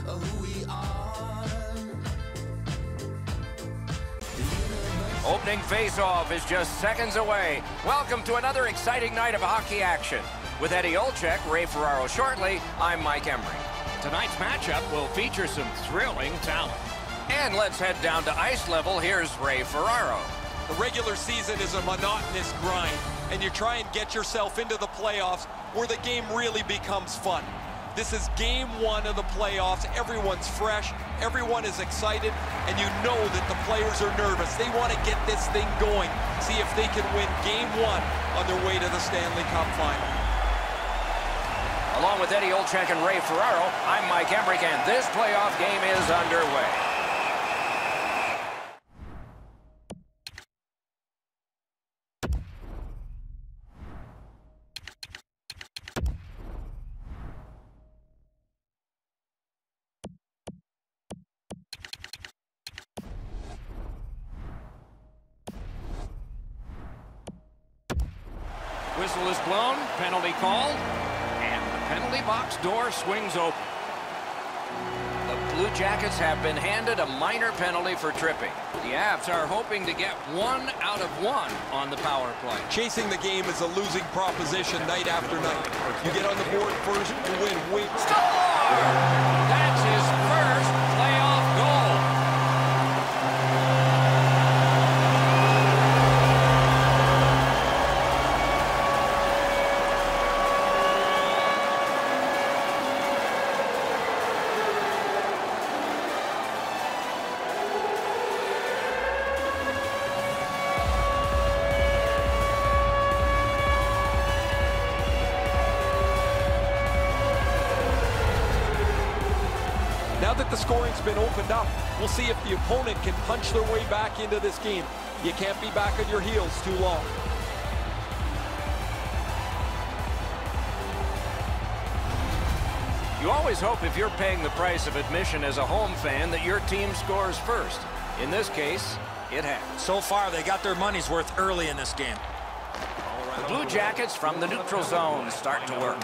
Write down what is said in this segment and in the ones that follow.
who we are. Opening face-off is just seconds away. Welcome to another exciting night of hockey action. With Eddie Olczyk, Ray Ferraro shortly, I'm Mike Emery. Tonight's matchup will feature some thrilling talent. And let's head down to ice level. Here's Ray Ferraro. The regular season is a monotonous grind, and you try and get yourself into the playoffs where the game really becomes fun. This is game one of the playoffs. Everyone's fresh, everyone is excited, and you know that the players are nervous. They want to get this thing going, see if they can win game one on their way to the Stanley Cup final. Along with Eddie Olczyk and Ray Ferraro, I'm Mike Emery, and this playoff game is underway. Whistle is blown, penalty called, and the penalty box door swings open. The Blue Jackets have been handed a minor penalty for tripping. The Avs are hoping to get 1 out of 1 on the power play. Chasing the game is a losing proposition night after night. You get on the board first, you win. Score! That's his first playoff goal. Now that the scoring's been opened up, we'll see if the opponent can punch their way back into this game. You can't be back on your heels too long. You always hope if you're paying the price of admission as a home fan that your team scores first. In this case, it has. So far, they got their money's worth early in this game. The Blue Jackets from the neutral zone start to work.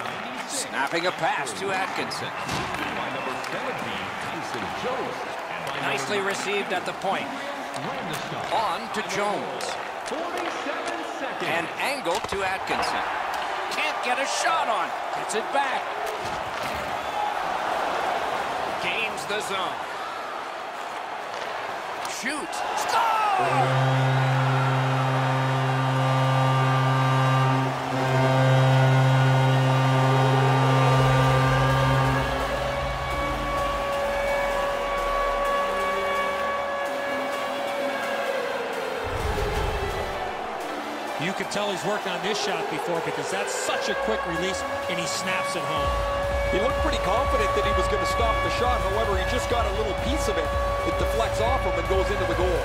Snapping a pass to Atkinson. Nicely received at the point. On to Jones. And angled to Atkinson. Can't get a shot on. Gets it back. Gains the zone. Shoots. Score! You can tell he's worked on this shot before because that's such a quick release, and he snaps it home. He looked pretty confident that he was going to stop the shot. However, he just got a little piece of it. It deflects off him and goes into the goal.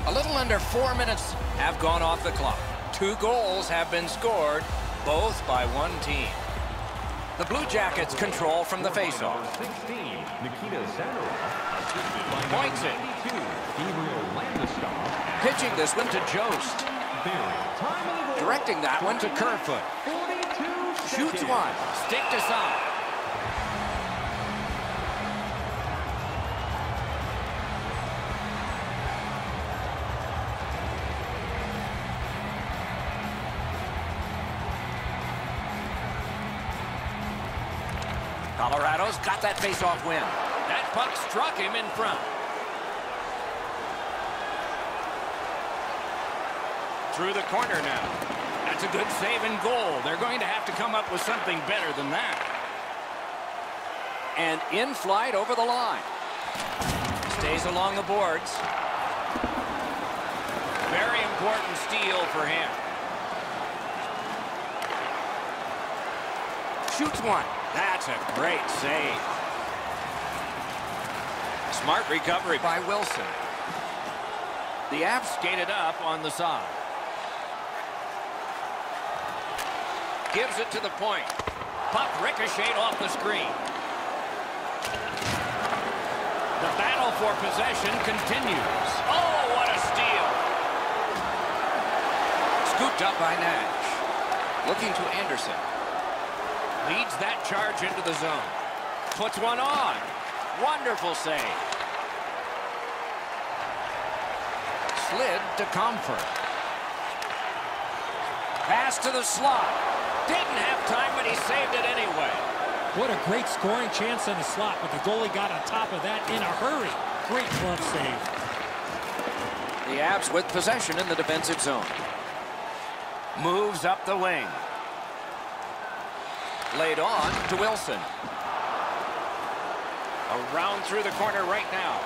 A little under 4 minutes have gone off the clock. 2 goals have been scored, both by one team. The Blue Jackets control from the faceoff. Points it. Pitching this one to Jost. Directing that one to Kerfoot. Shoots one. Stick to side. Colorado's got that faceoff win. That puck struck him in front. Through the corner now. That's a good save and goal. They're going to have to come up with something better than that. And in flight over the line. Stays along the boards. Very important steal for him. Shoots one. That's a great save. Smart recovery by Wilson. The Avs skated up on the side. Gives it to the point. Puck ricocheted off the screen. The battle for possession continues. Oh, what a steal. Scooped up by Nash. Looking to Anderson. Leads that charge into the zone. Puts one on. Wonderful save. Slid to Comfort. Pass to the slot. Didn't have time, but he saved it anyway. What a great scoring chance in the slot, but the goalie got on top of that in a hurry. Great glove save. The Avs with possession in the defensive zone. Moves up the wing. Laid on to Wilson. Around through the corner right now.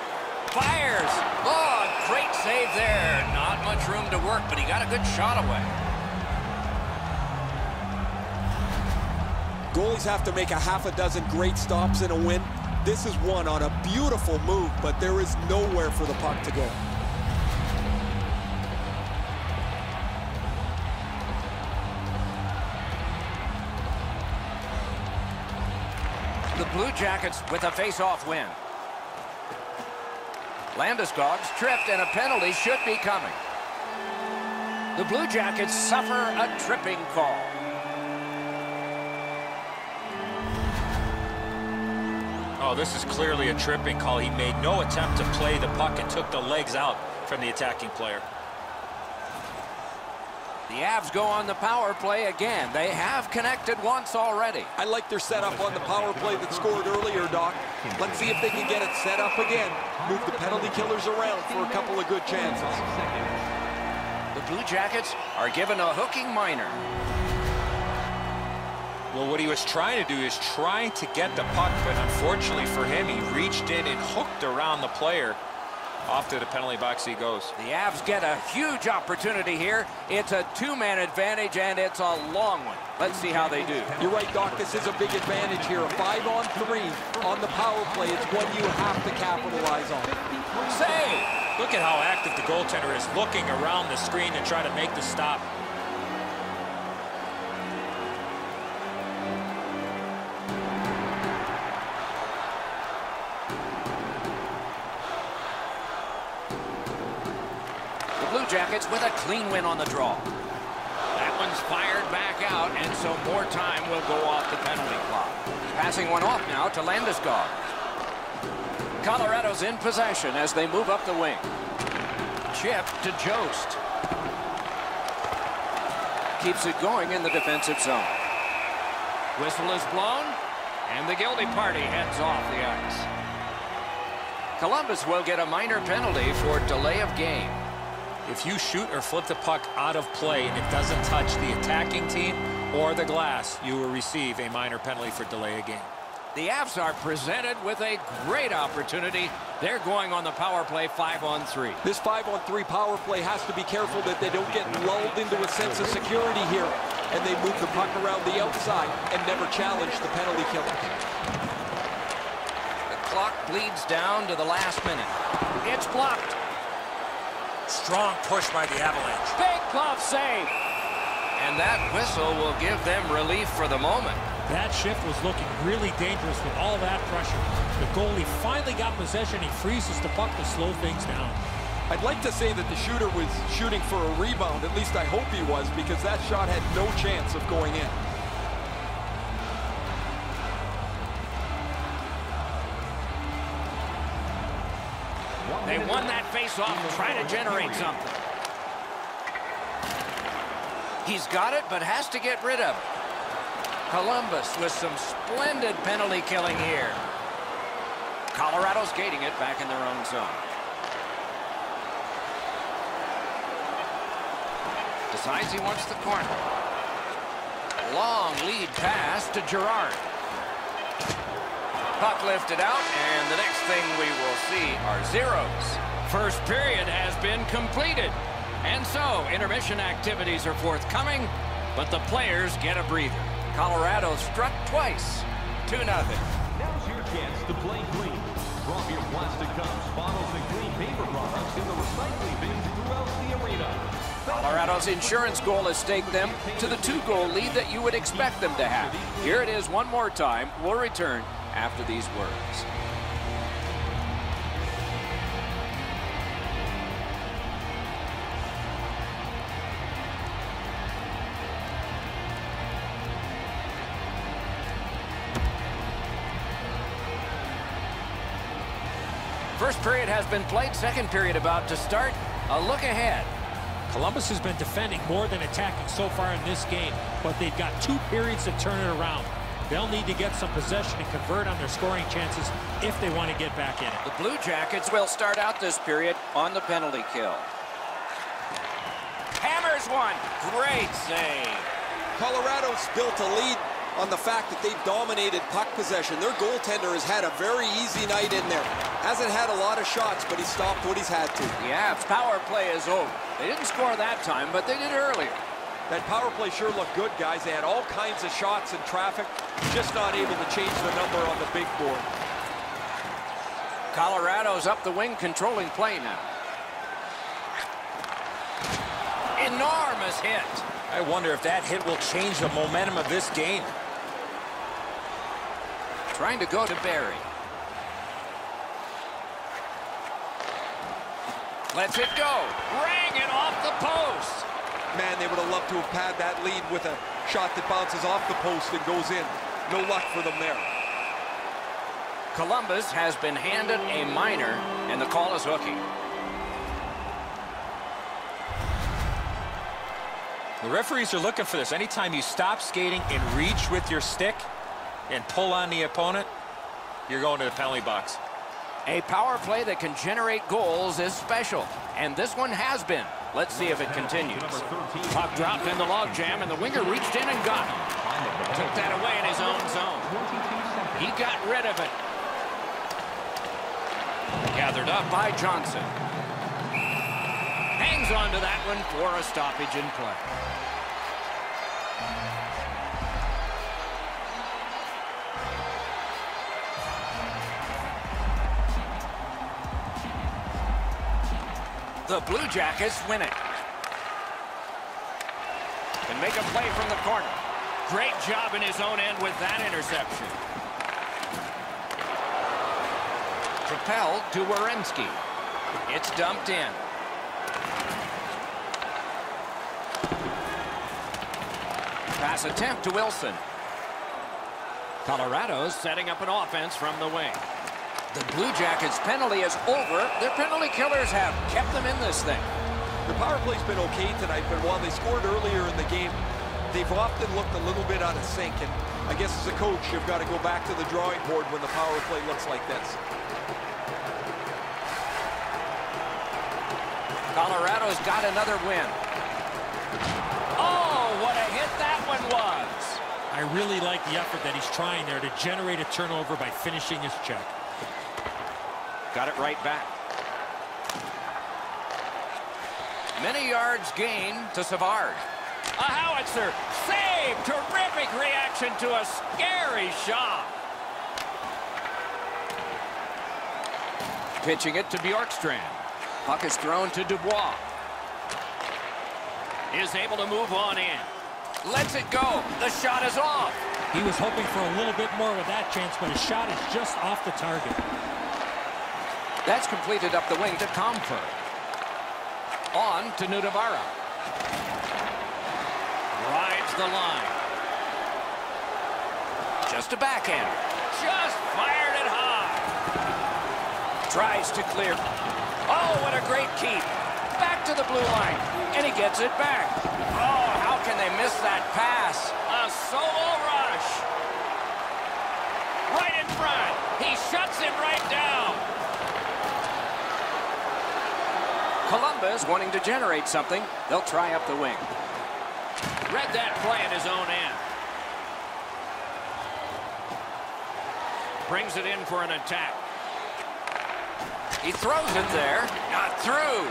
Fires! Oh, great save there. Not much room to work, but he got a good shot away. Goalies have to make a half a dozen great stops in a win. This is one on a beautiful move, but there is nowhere for the puck to go. The Blue Jackets with a face-off win. Landeskog's tripped and a penalty should be coming. The Blue Jackets suffer a tripping call. Oh, this is clearly a tripping call. He made no attempt to play the puck and took the legs out from the attacking player. The Avs go on the power play again. They have connected once already. I like their setup on the power play that scored earlier, Doc. Let's see if they can get it set up again. Move the penalty killers around for a couple of good chances. The Blue Jackets are given a hooking minor. Well, what he was trying to do is trying to get the puck, but unfortunately for him, he reached in and hooked around the player. Off to the penalty box he goes. The Avs get a huge opportunity here. It's a two-man advantage, and it's a long one. Let's see how they do. You're right, Doc. This is a big advantage here. A 5-on-3 on the power play. It's one you have to capitalize on. Save! Look at how active the goaltender is, looking around the screen to try to make the stop. Jackets with a clean win on the draw. That one's fired back out, and so more time will go off the penalty clock. Passing one off now to Landeskog. Colorado's in possession as they move up the wing. Chip to Jost. Keeps it going in the defensive zone. Whistle is blown, and the guilty party heads off the ice. Columbus will get a minor penalty for delay of game. If you shoot or flip the puck out of play and it doesn't touch the attacking team or the glass, you will receive a minor penalty for delay of game. The Avs are presented with a great opportunity. They're going on the power play 5-on-3. This 5-on-3 power play has to be careful that they don't get lulled into a sense of security here, and they move the puck around the outside and never challenge the penalty killers. The clock bleeds down to the last minute. It's blocked. Strong push by the Avalanche. Big glove save. And that whistle will give them relief for the moment. That shift was looking really dangerous with all that pressure. The goalie finally got possession. He freezes the puck to slow things down. I'd like to say that the shooter was shooting for a rebound. At least I hope he was, because that shot had no chance of going in. They won that face-off trying to generate something. He's got it, but has to get rid of it. Columbus with some splendid penalty killing here. Colorado's gating it back in their own zone. Decides he wants the corner. Long lead pass to Girard. Puck lifted out, and the next thing we will see are zeros. First period has been completed. And so, intermission activities are forthcoming, but the players get a breather. Colorado struck twice, 2-0. Now's your chance to play clean. Drop your plastic cups, bottles, and clean paper products in the recycling bins throughout the arena. Colorado's insurance goal has staked them to the 2-goal lead that you would expect them to have. Here it is one more time. We'll return after these words. First period has been played. Second period about to start. A look ahead. Columbus has been defending more than attacking so far in this game, but they've got 2 periods to turn it around. They'll need to get some possession and convert on their scoring chances if they want to get back in it. The Blue Jackets will start out this period on the penalty kill. Hammers one. Great save. Colorado's built a lead on the fact that they've dominated puck possession. Their goaltender has had a very easy night in there. Hasn't had a lot of shots, but he stopped what he's had to. Yeah, power play is over. They didn't score that time, but they did earlier. That power play sure looked good, guys. They had all kinds of shots in traffic, just not able to change the number on the big board. Colorado's up the wing, controlling play now. Enormous hit. I wonder if that hit will change the momentum of this game. Trying to go to Barry. Lets it go. Rang it off the post. Man, they would have loved to have had that lead with a shot that bounces off the post and goes in. No luck for them there. Columbus has been handed a minor, and the call is hooking. The referees are looking for this. Anytime you stop skating and reach with your stick and pull on the opponent, you're going to the penalty box. A power play that can generate goals is special, and this one has been. Let's see if it continues. Puck dropped in the logjam, and the winger reached in and got it. Took that away in his own zone. He got rid of it. Gathered up by Johnson. Hangs on to that one for a stoppage in play. The Blue Jackets win it. Can make a play from the corner. Great job in his own end with that interception. Propelled to Werenski. It's dumped in. Pass attempt to Wilson. Colorado's setting up an offense from the wing. The Blue Jackets' penalty is over. Their penalty killers have kept them in this thing. The power play's been okay tonight, but while they scored earlier in the game, they've often looked a little bit out of sync. And I guess as a coach, you've got to go back to the drawing board when the power play looks like this. Colorado's got another win. Oh, what a hit that one was. I really like the effort that he's trying there to generate a turnover by finishing his check. Got it right back. Many yards gained to Savard. A howitzer. Save. Terrific reaction to a scary shot. Pitching it to Bjorkstrand. Puck is thrown to Dubois. Is able to move on in. Lets it go. The shot is off. He was hoping for a little bit more with that chance, but his shot is just off the target. That's completed up the wing to Comfort. On to Nudavara. Rides the line. Just a backhand. Just fired it high. Tries to clear. Oh, what a great keep. Back to the blue line. And he gets it back. Oh, how can they miss that pass? A solo rush. Right in front. He shuts him right down. Columbus wanting to generate something. They'll try up the wing. Read that play in his own end. Brings it in for an attack. He throws it there. Not through.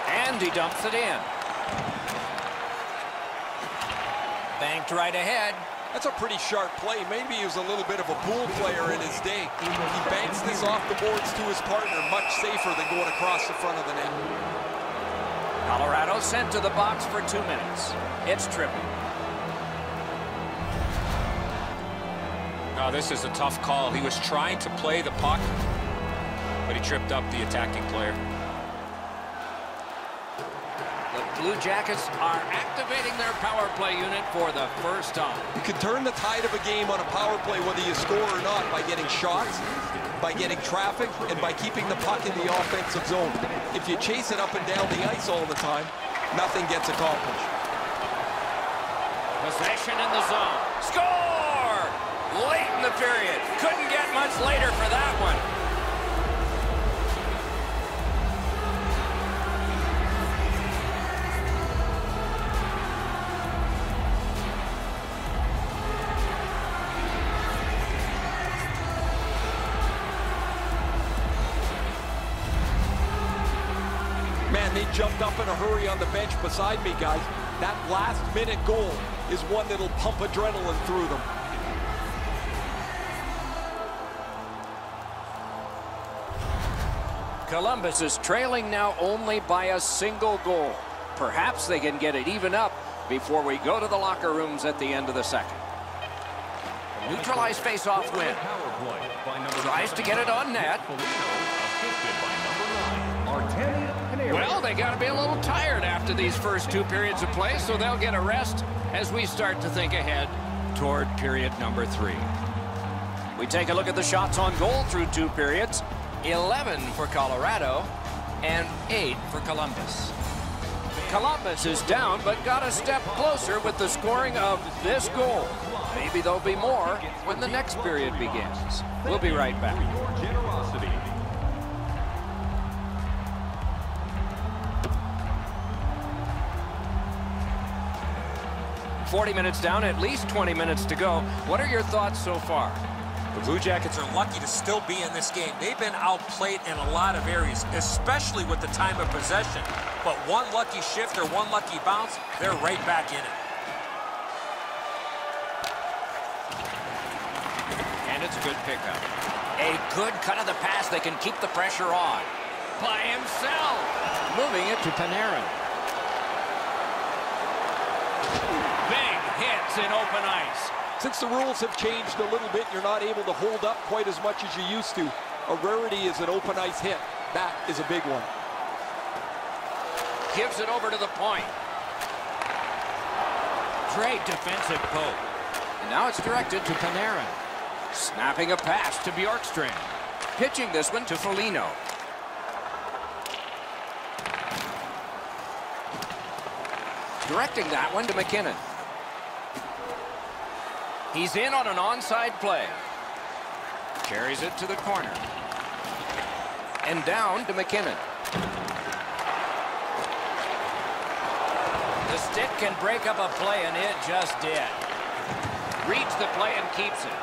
And he dumps it in. Banked right ahead. That's a pretty sharp play. Maybe he was a little bit of a pool player in his day. He banks this off the boards to his partner, much safer than going across the front of the net. Colorado sent to the box for 2 minutes. It's tripping. Oh, this is a tough call. He was trying to play the puck, but he tripped up the attacking player. The Blue Jackets are activating their power play unit for the first time. You can turn the tide of a game on a power play, whether you score or not, by getting shots, by getting traffic, and by keeping the puck in the offensive zone. If you chase it up and down the ice all the time, nothing gets accomplished. Possession in the zone. Score! Late in the period. Couldn't get much later for that one. Man, they jumped up in a hurry on the bench beside me, guys. That last-minute goal is one that'll pump adrenaline through them. Columbus is trailing now only by a single goal. Perhaps they can get it even up before we go to the locker rooms at the end of the second. Neutralized face-off win. Tries to get it on net. Well, they got to be a little tired after these first 2 periods of play, so they'll get a rest as we start to think ahead toward period number 3. We take a look at the shots on goal through 2 periods. 11 for Colorado and 8 for Columbus. Columbus is down, but got a step closer with the scoring of this goal. Maybe there'll be more when the next period begins. We'll be right back. 40 minutes down, at least 20 minutes to go. What are your thoughts so far? The Blue Jackets are lucky to still be in this game. They've been outplayed in a lot of areas, especially with the time of possession. But one lucky shift or one lucky bounce, they're right back in it. And it's a good pickup. A good cut of the pass. They can keep the pressure on. By himself. Moving it to Panarin. Big hits in open ice. Since the rules have changed a little bit, you're not able to hold up quite as much as you used to. A rarity is an open ice hit. That is a big one. Gives it over to the point. Great defensive poke. And now it's directed to Panarin. Snapping a pass to Bjorkstrand. Pitching this one to Foligno. Directing that one to McKinnon. He's in on an onside play. Carries it to the corner. And down to McKinnon. The stick can break up a play, and it just did. Reads the play and keeps it.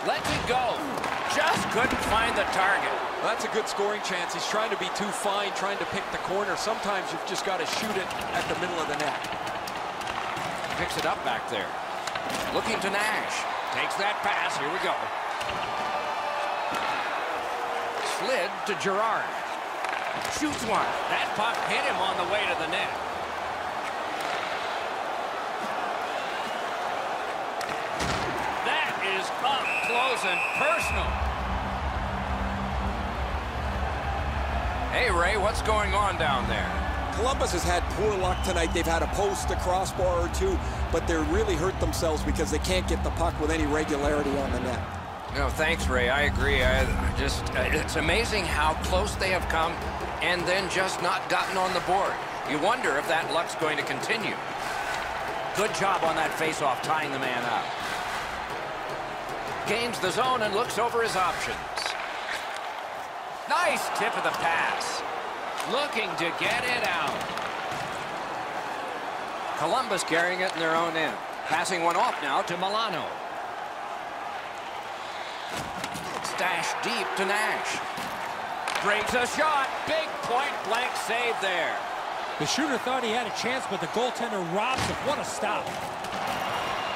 Lets it go. Just couldn't find the target. Well, that's a good scoring chance. He's trying to be too fine, trying to pick the corner. Sometimes you've just got to shoot it at the middle of the net. Picks it up back there. Looking to Nash. Takes that pass. Here we go. Slid to Girard. Shoots one. That puck hit him on the way to the net. That is up close and personal. Hey, Ray, what's going on down there? Columbus has had poor luck tonight. They've had a post, a crossbar or two, but they're really hurt themselves because they can't get the puck with any regularity on the net. No, thanks, Ray. I agree. It's amazing how close they have come and then just not gotten on the board. You wonder if that luck's going to continue. Good job on that faceoff, tying the man up. Gains the zone and looks over his options. Nice tip of the pass. Looking to get it out. Columbus carrying it in their own end. Passing one off now to Milano. Stashed deep to Nash. Brings a shot. Big point-blank save there. The shooter thought he had a chance, but the goaltender robs him. What a stop.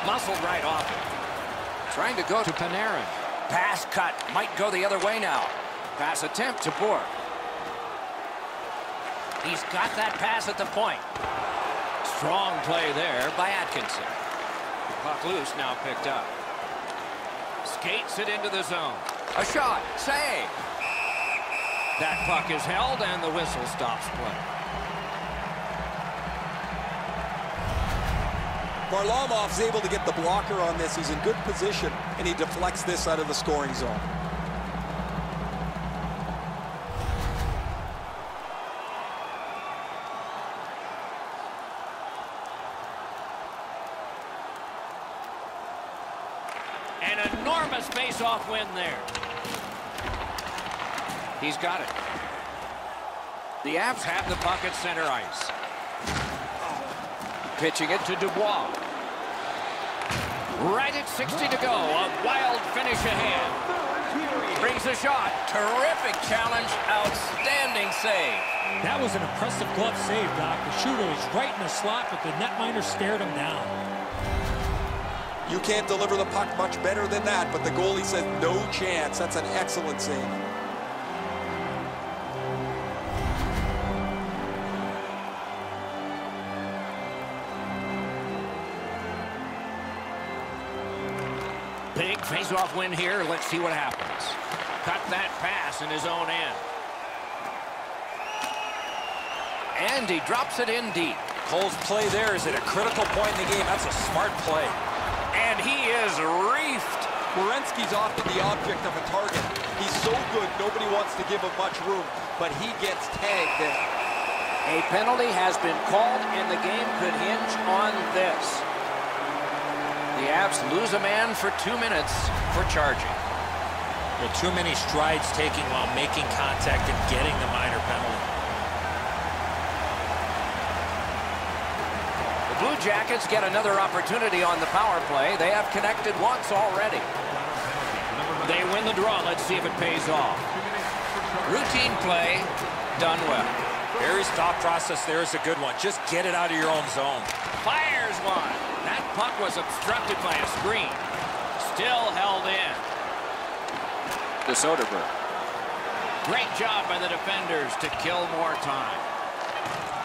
Muscled right off it. Trying to go to Panarin. Pass cut. Might go the other way now. Pass attempt to Bourque. He's got that pass at the point. Strong play there by Atkinson. Puck loose, now picked up. Skates it into the zone. A shot. Save. That puck is held, and the whistle stops play. Varlamov's able to get the blocker on this. He's in good position, and he deflects this out of the scoring zone. An enormous face-off win there. He's got it. The Avs have the puck at center ice. Pitching it to Dubois. Right at 60 to go. A wild finish ahead. Brings a shot. Terrific challenge. Outstanding save. That was an impressive glove save, Doc. The shooter was right in the slot, but the netminder stared him down. You can't deliver the puck much better than that, but the goalie said no chance. That's an excellent save. Big face-off win here. Let's see what happens. Cut that pass in his own end. And he drops it in deep. Cole's play there is at a critical point in the game. That's a smart play. And he is reefed. Werenski's often the object of a target. He's so good, nobody wants to give him much room, but he gets tagged there. A penalty has been called, and the game could hinge on this. The Avs lose a man for 2 minutes for charging. Well, too many strides taking while making contact and getting the minor penalty. The Blue Jackets get another opportunity on the power play. They have connected once already. They win the draw. Let's see if it pays off. Routine play, done well. Barry's thought process there is a good one. Just get it out of your own zone. Fires one. That puck was obstructed by a screen. Still held in. To Soderberg. Great job by the defenders to kill more time.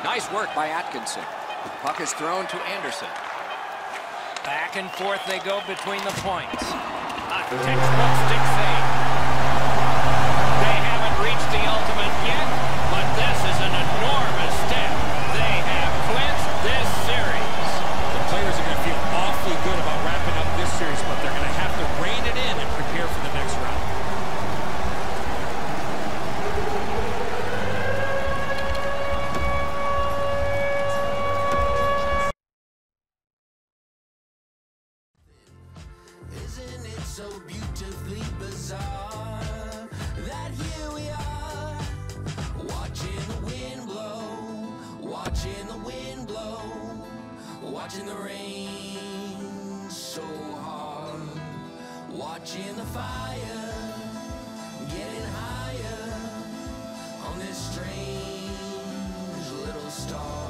Nice work by Atkinson. Puck is thrown to Anderson. Back and forth they go between the points. A textbook stick save. They haven't reached the ultimate yet, but this is an enormous step. They have clinched this series. The players are going to feel awfully good about wrapping up this series, but they're going to have to rein it in and prepare for the next round. Isn't it so beautifully bizarre that here we are, watching the wind blow, watching the wind blow, watching the rain so hard, watching the fire getting higher on this strange little star,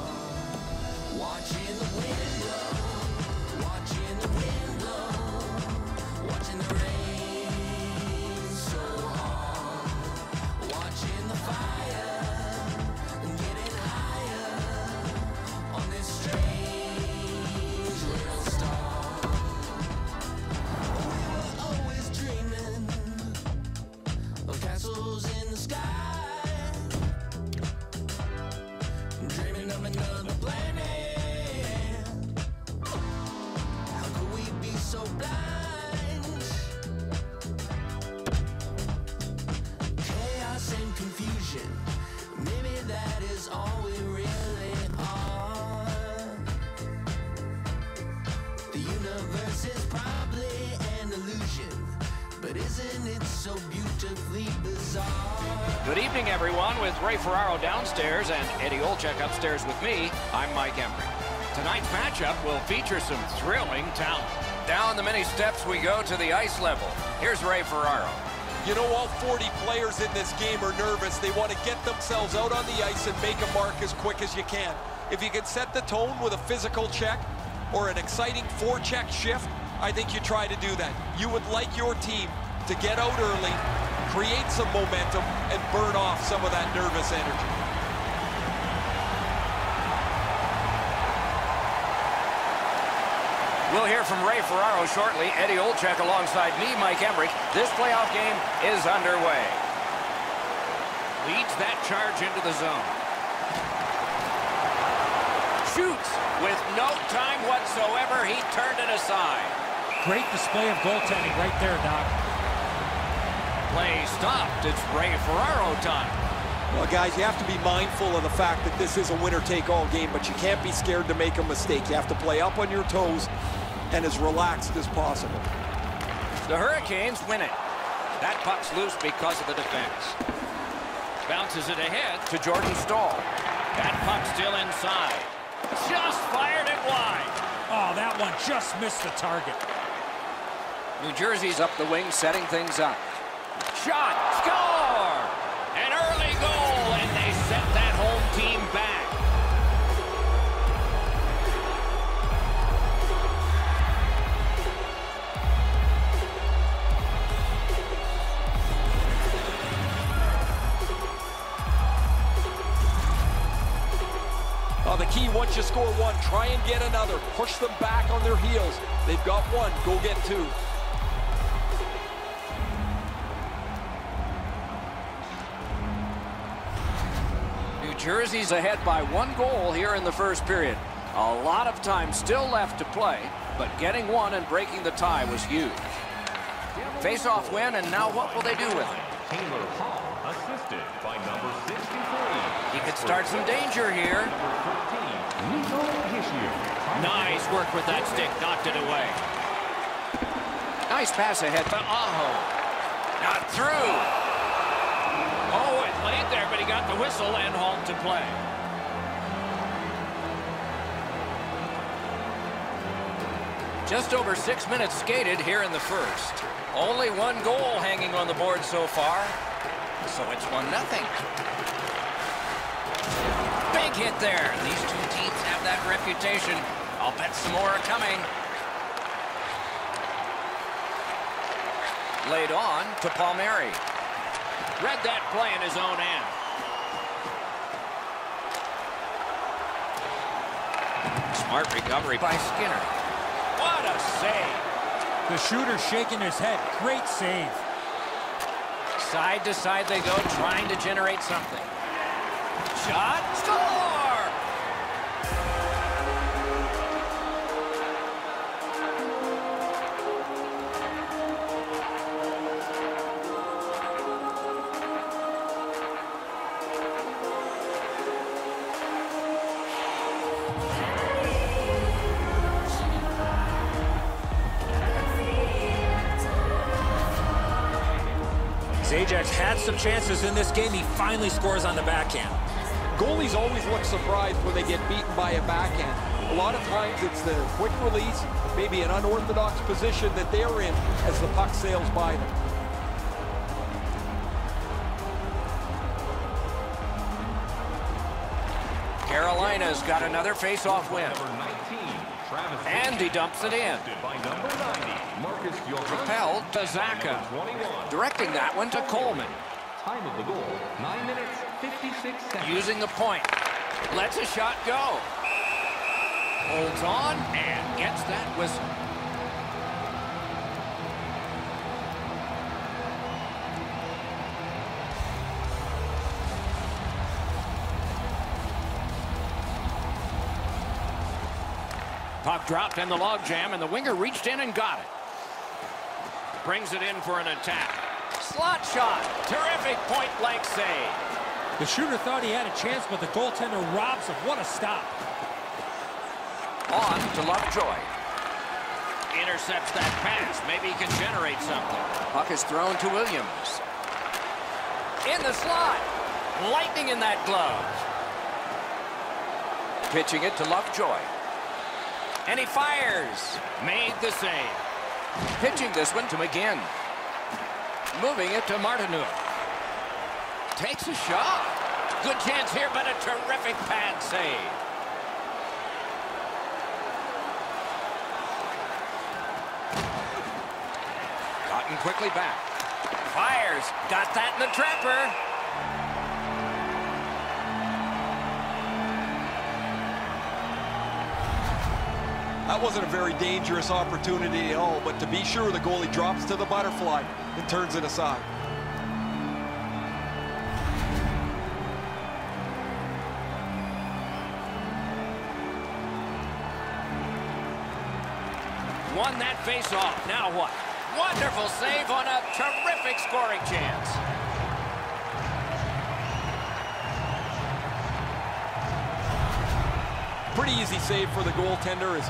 watching the wind blow, watching the wind blow. Watching the rain so hard, watching the fire getting higher on this strange little star. We were always dreaming of castles in the sky, dreaming of another planet. How could we be so blind? And confusion, maybe that is all we really are. The universe is probably an illusion, but isn't it so beautifully bizarre? Good evening, everyone, with Ray Ferraro downstairs and Eddie Olczyk upstairs with me. I'm Mike Emery. Tonight's matchup will feature some thrilling talent. Down the many steps we go to the ice level. Here's Ray Ferraro. You know, all 40 players in this game are nervous. They want to get themselves out on the ice and make a mark as quick as you can. If you can set the tone with a physical check or an exciting forecheck shift, I think you try to do that. You would like your team to get out early, create some momentum, and burn off some of that nervous energy. We'll hear from Ray Ferraro shortly. Eddie Olczyk alongside me, Mike Emmerich. This playoff game is underway. Leads that charge into the zone. Shoots with no time whatsoever. He turned it aside. Great display of goaltending right there, Doc. Play stopped. It's Ray Ferraro time. Well, guys, you have to be mindful of the fact that this is a winner-take-all game, but you can't be scared to make a mistake. You have to play up on your toes and as relaxed as possible. The Hurricanes win it. That puck's loose because of the defense. Bounces it ahead to Jordan Staal. That puck still inside. Just fired it wide. Oh, that one just missed the target. New Jersey's up the wing, setting things up. Shot, score! An early goal, and they set that home team back. The key, once you score one, try and get another. Push them back on their heels. They've got one, go get two. New Jersey's ahead by 1 goal here in the first period. A lot of time still left to play, but getting one and breaking the tie was huge. Face-off win, and now what will they do with it? Taylor Hall, assisted by number 63. He could start some danger here. Nice work with that stick, knocked it away. Nice pass ahead to Aho. Not through. Oh, it laid there, but he got the whistle and halt to play. Just over 6 minutes skated here in the first. Only 1 goal hanging on the board so far. So it's 1-0. Big hit there. These two teams have that reputation. I'll bet some more are coming. Laid on to Palmieri. Read that play in his own end. Smart recovery by Skinner. What a save. The shooter shaking his head. Great save. Side to side they go, trying to generate something. Shot, score! Ajax had some chances in this game. He finally scores on the backhand. Goalies always look surprised when they get beaten by a backhand. A lot of times it's the quick release, maybe an unorthodox position that they're in as the puck sails by them. Carolina's got another face-off win. And he dumps it in. Propelled to Zaka. Directing that one to Coleman. Time of the goal, 9 minutes, 56 seconds. Using the point. Lets a shot go. Holds on and gets that whistle. Puck dropped in the logjam, and the winger reached in and got it. Brings it in for an attack. Slot shot. Terrific point-blank save. The shooter thought he had a chance, but the goaltender robs him. What a stop. On to Lovejoy. Intercepts that pass. Maybe he can generate something. Puck is thrown to Williams. In the slot. Lightning in that glove. Pitching it to Lovejoy. And he fires. Made the save. Pitching this one to McGinn. Moving it to Martineau. Takes a shot. Good chance here, but a terrific pad save. Gotten quickly back. Fires. Got that in the trapper. That wasn't a very dangerous opportunity at all, but to be sure, the goalie drops to the butterfly and turns it aside. won that face-off. Now what? Wonderful save on a terrific scoring chance. Pretty easy save for the goaltender as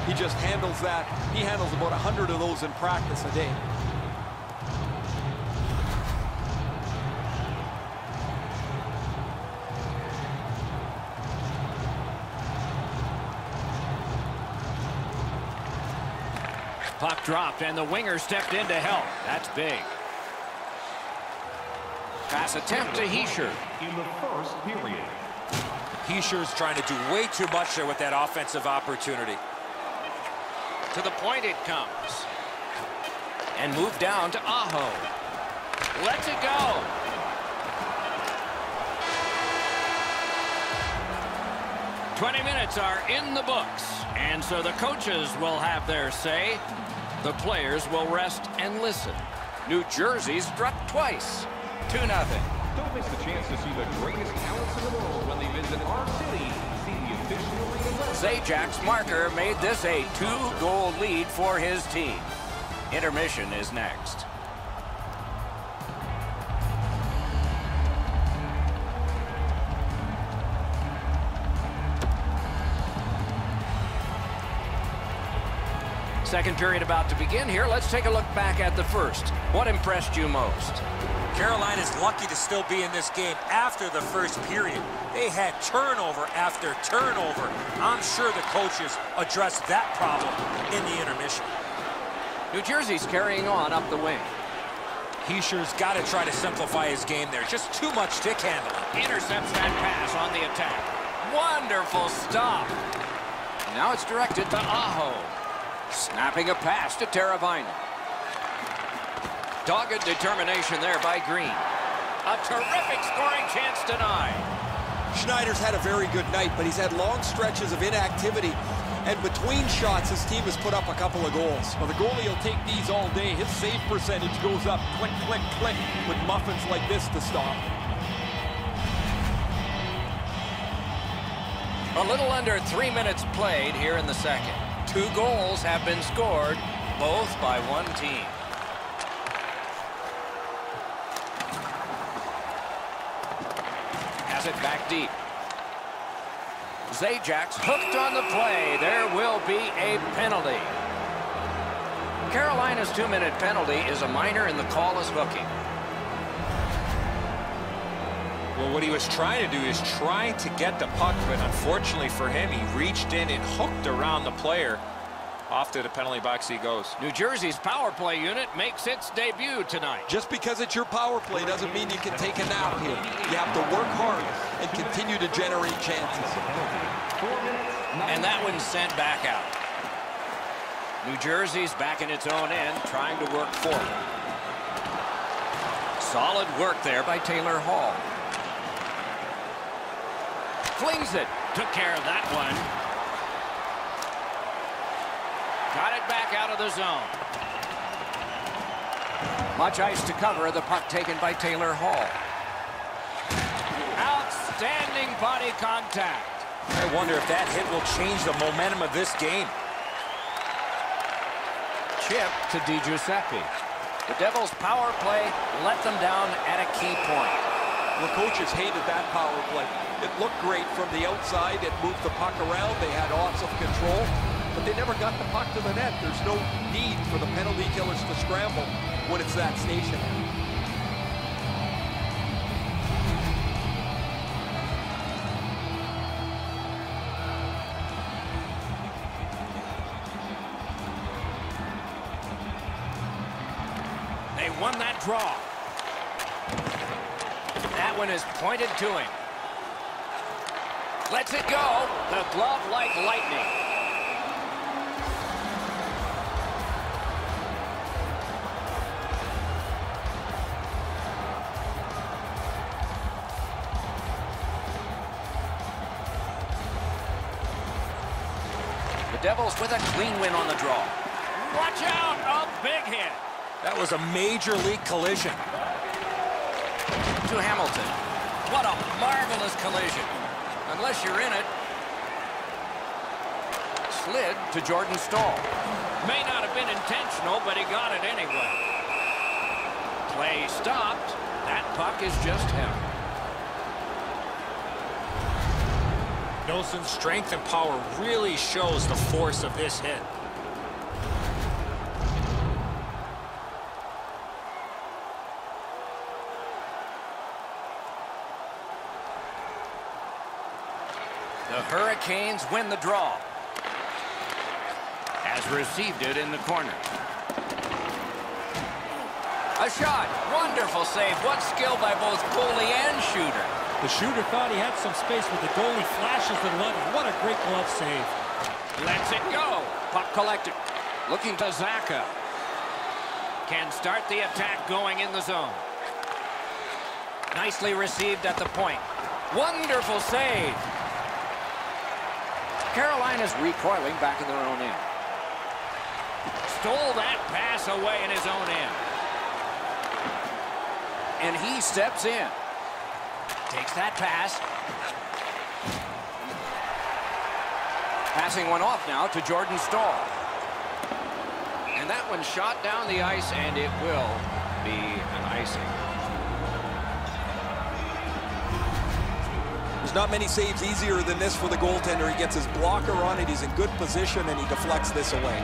he just handles that. He handles about 100 of those in practice a day. Puck dropped, and the winger stepped in to help. That's big. Pass attempt to Hischier. In the first period. Hischier's trying to do way too much there with that offensive opportunity. To the point it comes. And moved down to Aho. Lets it go. "20 minutes are in the books, and so the coaches will have their say. The players will rest and listen." New Jersey struck twice. 2-0. Don't miss the chance to see the greatest talents in the world when they visit our city. See the official arena. Zajak's marker made this a 2-goal lead for his team. Intermission is next. Second period about to begin here. Let's take a look back at the first. What impressed you most? Carolina's lucky to still be in this game after the first period. They had turnover after turnover. I'm sure the coaches addressed that problem in the intermission. New Jersey's carrying on up the wing. Hischier's got to try to simplify his game there. Just too much stick handling. Intercepts that pass on the attack. Wonderful stop. Now it's directed to Aho. Snapping a pass to Teravainen. Dogged determination there by Green. A terrific scoring chance denied. Schneider's had a very good night, but he's had long stretches of inactivity. And between shots, his team has put up a couple of goals. Well, the goalie will take these all day. His save percentage goes up. Click, click, click, with muffins like this to stop. A little under 3 minutes played here in the second. 2 goals have been scored, both by one team. Has it back deep. Zajak's hooked on the play. There will be a penalty. Carolina's 2-minute penalty is a minor in the call is hooking. Well, what he was trying to do is trying to get the puck, but unfortunately for him, he reached in and hooked around the player. Off to the penalty box he goes. New Jersey's power play unit makes its debut tonight. Just because it's your power play doesn't mean you can take a nap here. You have to work hard and continue to generate chances. And that one's sent back out. New Jersey's back in its own end, trying to work forward. Solid work there by Taylor Hall. Flings it. Took care of that one. Got it back out of the zone. Much ice to cover. The puck taken by Taylor Hall. Outstanding body contact. I wonder if that hit will change the momentum of this game. Chip to Di Giuseppe. The Devils' power play let them down at a key point. The coaches hated that power play. It looked great from the outside. It moved the puck around. They had awesome control, but they never got the puck to the net. There's no need for the penalty killers to scramble when it's that stationary. They won that draw. That one is pointed to him. Lets it go. The glove like lightning. The Devils with a clean win on the draw. Watch out, a big hit. That was a major league collision. To Hamilton. What a marvelous collision. Unless you're in it. Slid to Jordan Staal. May not have been intentional, but he got it anyway. Play stopped. That puck is just him. Nilsson's strength and power really shows the force of this hit. The Hurricanes win the draw. Has received it in the corner. A shot. Wonderful save. What skill by both goalie and shooter. The shooter thought he had some space, but the goalie flashes to the left. What a great glove save. Lets it go. Puck collected. Looking to Zaka. Can start the attack going in the zone. Nicely received at the point. Wonderful save. Carolina's recoiling back in their own end. Stole that pass away in his own end. And he steps in. Takes that pass. Passing one off now to Jordan Staal. And that one shot down the ice, and it will be an icing. There's not many saves easier than this for the goaltender. He gets his blocker on it, he's in good position, and he deflects this away.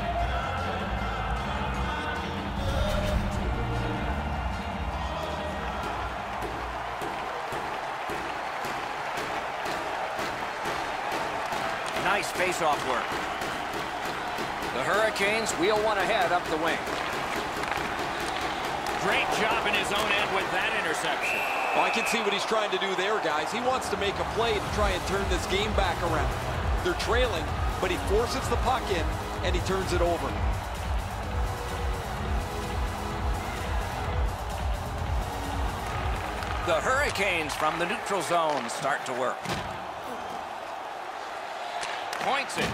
Nice face-off work. The Hurricanes wheel one ahead up the wing. Great job in his own end with that interception. Well, I can see what he's trying to do there, guys. He wants to make a play to try and turn this game back around. They're trailing, but he forces the puck in, and he turns it over. The Hurricanes from the neutral zone start to work. Points it.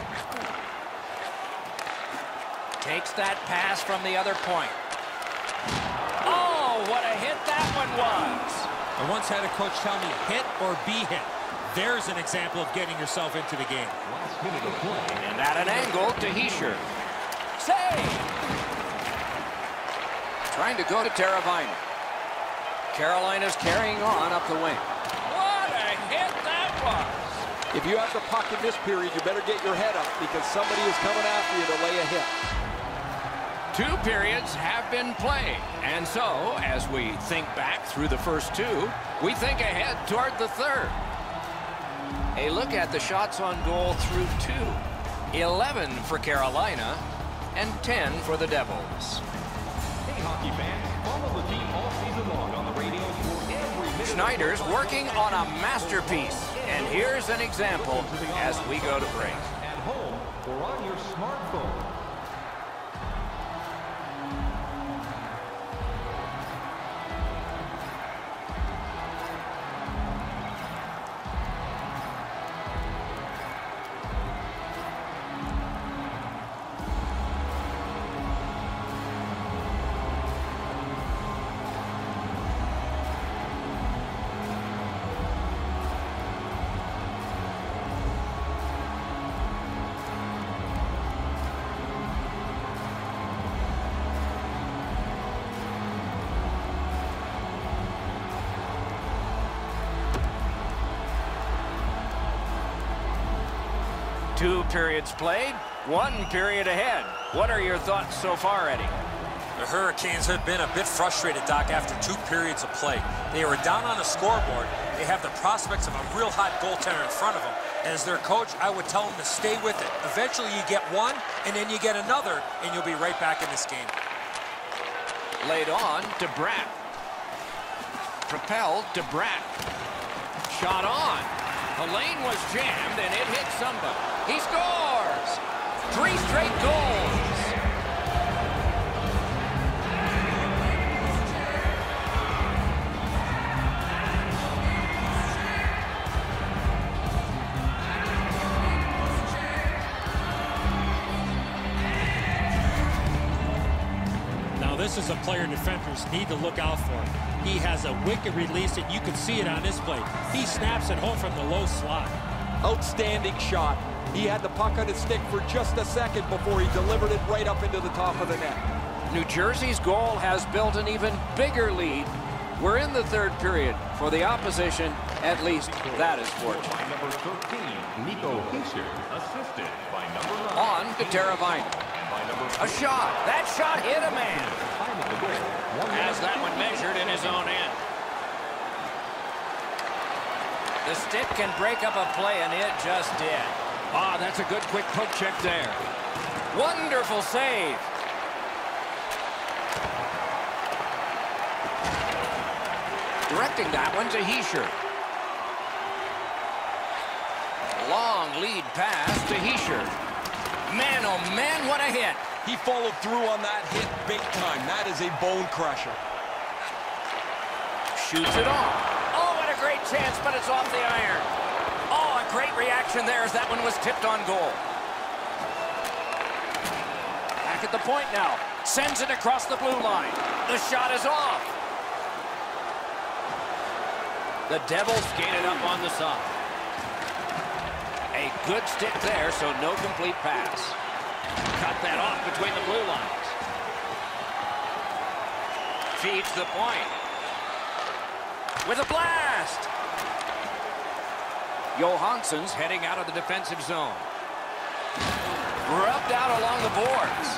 Takes that pass from the other point. Oh, what a hit that one was. I once had a coach tell me, hit or be hit. There's an example of getting yourself into the game. And at an angle to Hischier. Save! Trying to go to Teravainen. Carolina's carrying on up the wing. What a hit that was. If you have the puck in this period, you better get your head up because somebody is coming after you to lay a hit. 2 periods have been played. And so, as we think back through the first 2, we think ahead toward the third. A look at the shots on goal through 2. 11 for Carolina and 10 for the Devils. Hey, hockey fans, follow the team all season long on the radio for every minute. Schneider's working on a masterpiece. And here's an example as we go to break. At home or on your smartphone. Two periods played, 1 period ahead. What are your thoughts so far, Eddie? The Hurricanes have been a bit frustrated, Doc, after 2 periods of play. They were down on the scoreboard. They have the prospects of a real hot goaltender in front of them. As their coach, I would tell them to stay with it. Eventually you get one, and then you get another, and you'll be right back in this game. Laid on to Bratt. Propelled to Bratt. Shot on. The lane was jammed, and it hit somebody. He scores! 3 straight goals! Now this is a player defenders need to look out for. He has a wicked release, and you can see it on this play. He snaps it home from the low slot. Outstanding shot. He had the puck on his stick for just a second before he delivered it right up into the top of the net. New Jersey's goal has built an even bigger lead. We're in the third period. For the opposition, at least that is fortunate. By number 13, Nico Hischier, assisted by number 9. On to Teravainen. And by number A shot. That shot hit a man. time of the goal. Has that one measured in his own end. The stick can break up a play, and it just did. Ah, that's a good quick poke check there. Wonderful save. Directing that one to Hischier. Long lead pass to Hischier. Man, oh man, what a hit. He followed through on that hit big time. That is a bone crusher. Shoots it off. Oh, what a great chance, but it's off the iron. Oh, a great reaction there as that one was tipped on goal. Back at the point now. Sends it across the blue line. The shot is off. The Devils skated up on the side. A good stick there, so no complete pass. Cut that off between the blue lines. Feeds the point. With a blast! Johansson's heading out of the defensive zone. Rubbed out along the boards.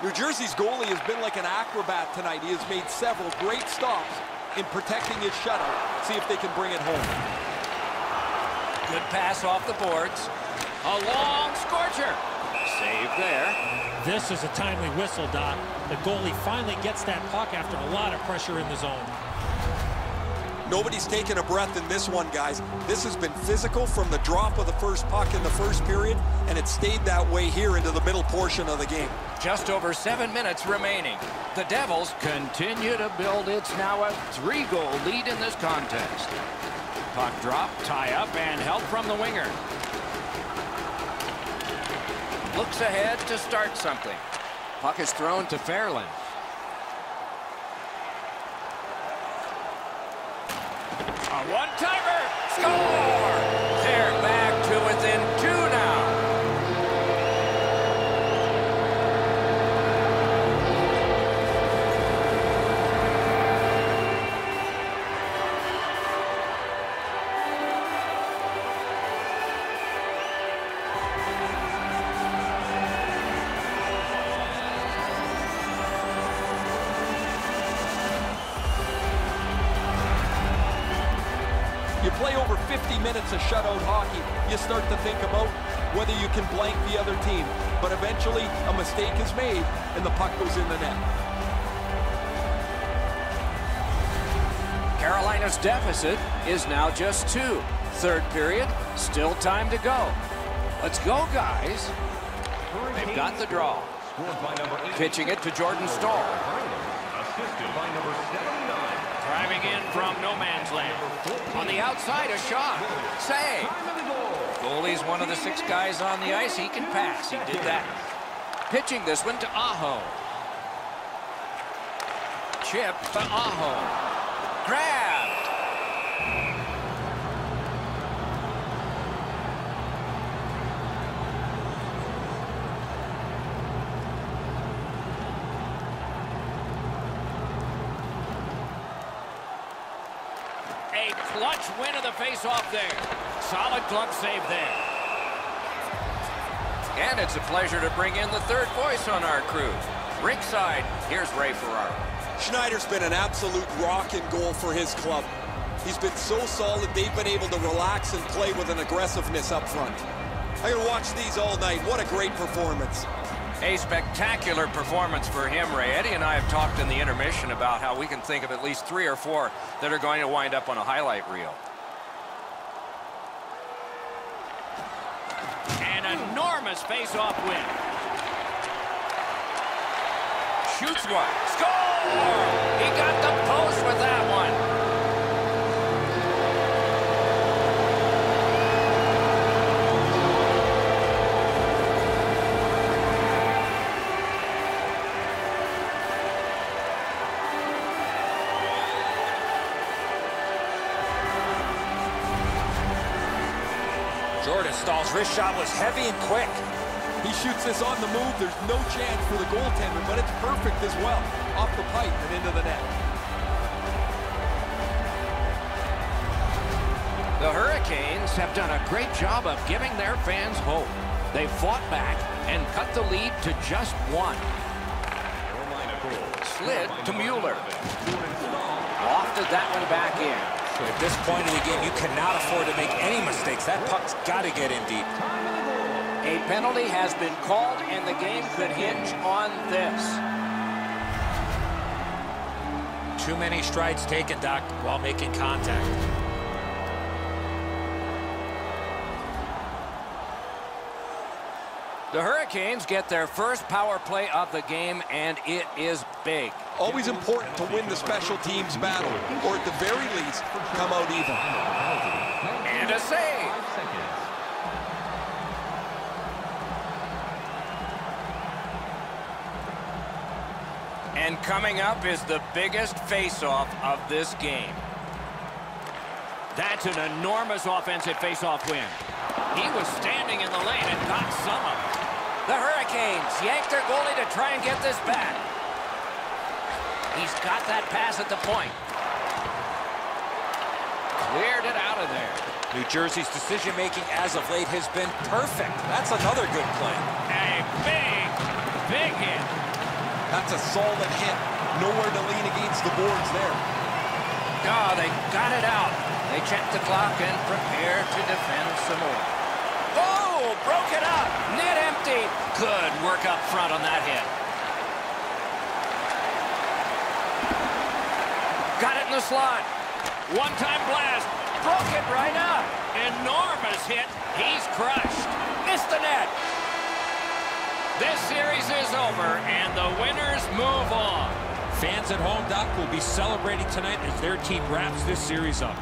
New Jersey's goalie has been like an acrobat tonight. He has made several great stops in protecting his shutout. See if they can bring it home. Good pass off the boards. A long scorcher. Save there. This is a timely whistle, Doc. The goalie finally gets that puck after a lot of pressure in the zone. Nobody's taking a breath in this one, guys. This has been physical from the drop of the first puck in the first period, and it stayed that way here into the middle portion of the game. Just over 7 minutes remaining. The Devils continue to build its now a 3-goal lead in this contest. Puck drop, tie up, and help from the winger. Looks ahead to start something. Puck is thrown to Fairland. A one-timer. Score! They're back to within 2 now. You play over 50 minutes of shutout hockey, you start to think about whether you can blank the other team. But eventually, a mistake is made, and the puck goes in the net. Carolina's deficit is now just 2. Third period, still time to go. Let's go, guys. They've got the draw. Pitching it to Jordan Stahl. Assisted by number 79. Driving in from no man's land. On the outside, a shot. Save. Goalie's one of the 6 guys on the ice. He can pass. He did that. Pitching this one to Aho. Chip to Aho. Grabbed. A clutch win of the face-off there. Solid glove save there. And it's a pleasure to bring in the third voice on our crew. Ringside, here's Ray Ferraro. Schneider's been an absolute rock in goal for his club. He's been so solid, they've been able to relax and play with an aggressiveness up front. I can watch these all night. What a great performance. A spectacular performance for him, Ray. Eddie and I have talked in the intermission about how we can think of at least 3 or 4 that are going to wind up on a highlight reel. An enormous face-off win. Shoots one. Score! He got the post with that one. it, Stalls. Wrist shot was heavy and quick. He shoots this on the move. There's no chance for the goaltender, but it's perfect as well. Off the pipe and into the net. The Hurricanes have done a great job of giving their fans hope. They fought back and cut the lead to just 1. Slid to Mueller. Lofted that one back in. At this point in the game, you cannot afford to make any mistakes. That puck's got to get in deep. A penalty has been called, and the game could hinge on this. Too many strides taken, Doc, while making contact. The Hurricanes get their first power play of the game, and it is big. Always important to win the special teams battle, or at the very least, come out even. And a save. And coming up is the biggest face-off of this game. That's an enormous offensive face-off win. He was standing in the lane and got some of it. The Hurricanes yank their goalie to try and get this back. He's got that pass at the point. Cleared it out of there. New Jersey's decision-making as of late has been perfect. That's another good play. A big hit. That's a solid hit. Nowhere to lean against the boards there. Oh, they got it out. They check the clock and prepare to defend some more. Oh, broke it up. Net empty. Good work up front on that hit. Got it in the slot. One-time blast. Broke it right up. Enormous hit. He's crushed. Missed the net. This series is over, and the winners move on. Fans at home, Doc, will be celebrating tonight as their team wraps this series up.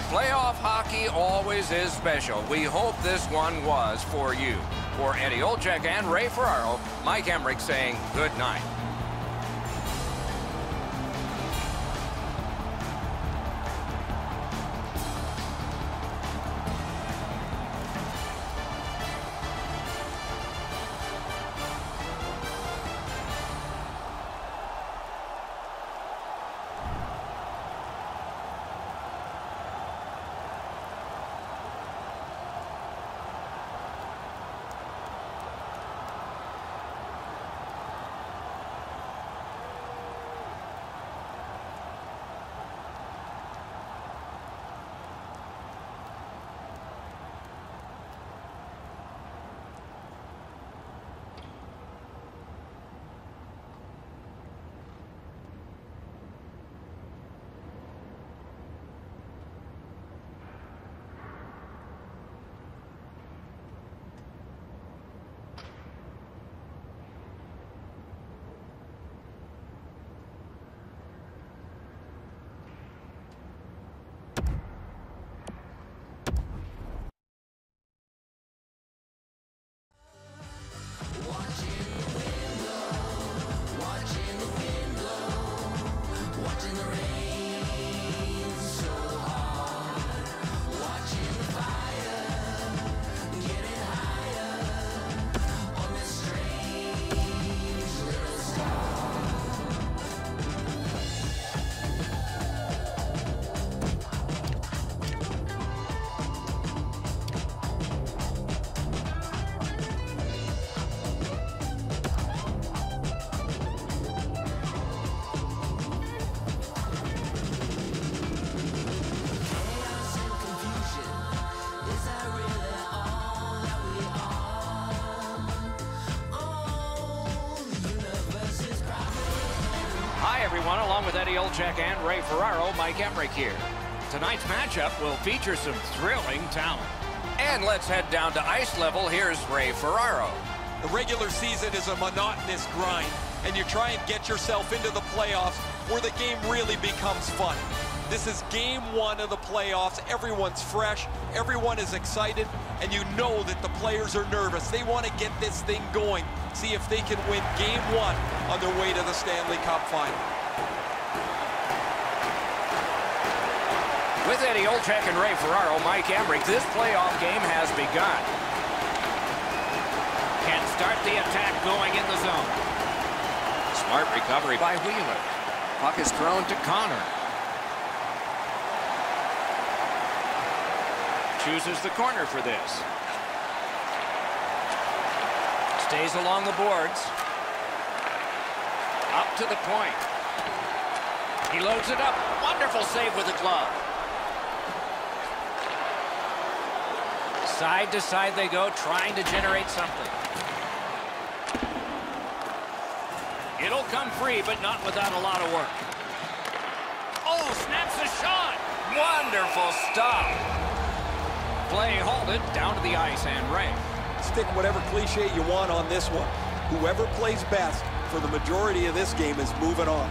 Playoff hockey always is special. We hope this one was for you. For Eddie Olczyk and Ray Ferraro, Mike Emmerich saying good night. Everyone, along with Eddie Olczyk and Ray Ferraro, Mike Emmerich here. Tonight's matchup will feature some thrilling talent. And let's head down to ice level. Here's Ray Ferraro. The regular season is a monotonous grind, and you try and get yourself into the playoffs where the game really becomes fun. This is game one of the playoffs. Everyone's fresh, everyone is excited, and you know that the players are nervous. They want to get this thing going, see if they can win game one on their way to the Stanley Cup final. With Eddie Olczyk and Ray Ferraro, Mike Emmerich, this playoff game has begun. Can start the attack going in the zone. Smart recovery by Wheeler. Puck is thrown to Connor. Chooses the corner for this. Stays along the boards. Up to the point. He loads it up. Wonderful save with the glove. Side to side they go, trying to generate something. It'll come free, but not without a lot of work. Oh, snaps a shot. Wonderful stop. Play halted, down to the ice, and Ray. Stick whatever cliche you want on this one. Whoever plays best for the majority of this game is moving on.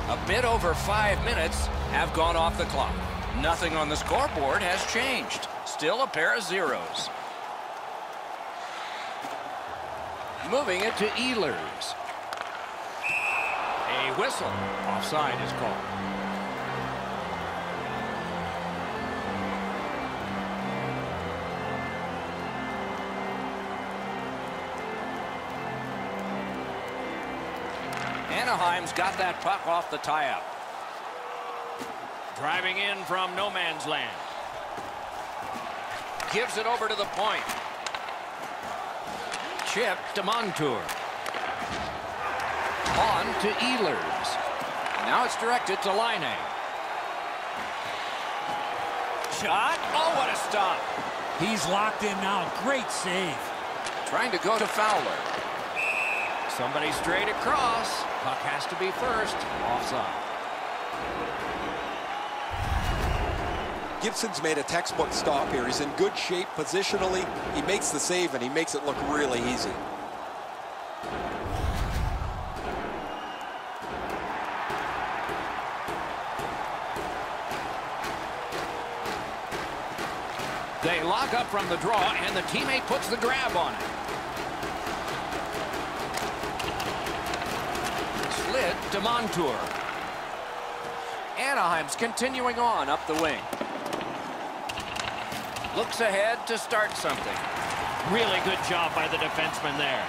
A bit over 5 minutes have gone off the clock. Nothing on the scoreboard has changed. Still a pair of zeros. Moving it to Ehlers. A whistle. Offside is called. Anaheim's got that puck off the tie-up. Driving in from no man's land. Gives it over to the point. Chip to Montour. On to Ehlers. Now it's directed to Laine. Shot. Oh, what a stop. He's locked in now. Great save. Trying to go to Fowler. Somebody straight across. Puck has to be first. Offside. Gibson's made a textbook stop here. He's in good shape positionally. He makes the save, and he makes it look really easy. They lock up from the draw, and the teammate puts the grab on it. Slid to Montour. Anaheim's continuing on up the wing. Looks ahead to start something. Really good job by the defenseman there.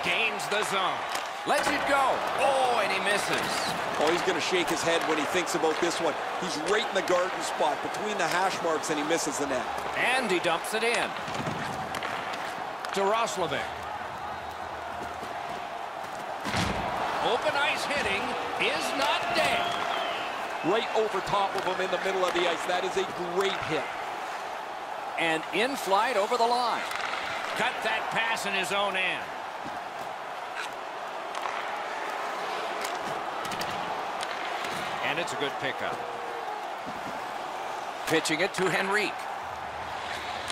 Gains the zone. Lets it go. Oh, and he misses. Oh, he's going to shake his head when he thinks about this one. He's right in the garden spot between the hash marks, and he misses the net. And he dumps it in. To Roslovic. Open ice hitting is not dead. Right over top of him in the middle of the ice. That is a great hit. And in flight over the line. Cut that pass in his own end. And it's a good pickup. Pitching it to Henrique.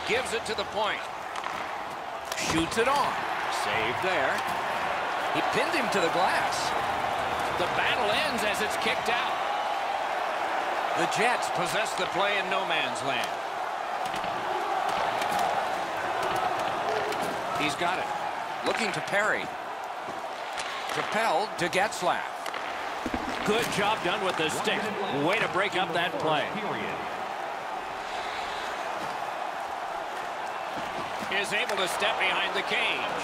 Gives it to the point. Shoots it on. Saved there. He pinned him to the glass. The battle ends as it's kicked out. The Jets possess the play in no man's land. He's got it. Looking to Perry. Propelled to Getzlaf. Good job done with the stick. Way to break up that play. Is able to step behind the cage.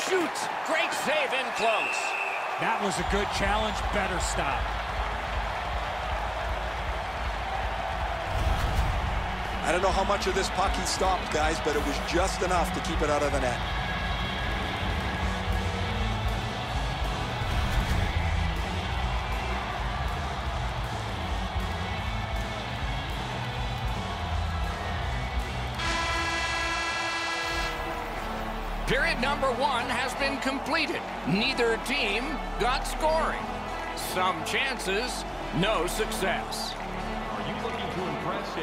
Shoots. Great save in close. That was a good challenge. Better stop. I don't know how much of this puck he stopped, guys, but it was just enough to keep it out of the net. Period number 1 has been completed. Neither team got scoring. Some chances, no success. Are you looking to impress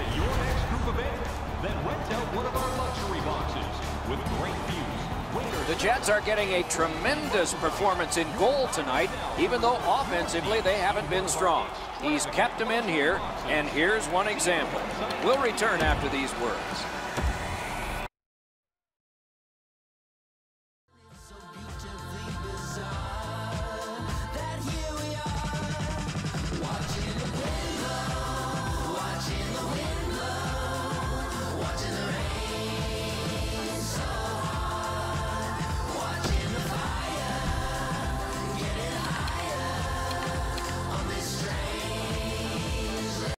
rent out one of our luxury boxes with great views. The Jets are getting a tremendous performance in goal tonight, even though offensively they haven't been strong. He's kept them in here, and here's one example. We'll return after these words.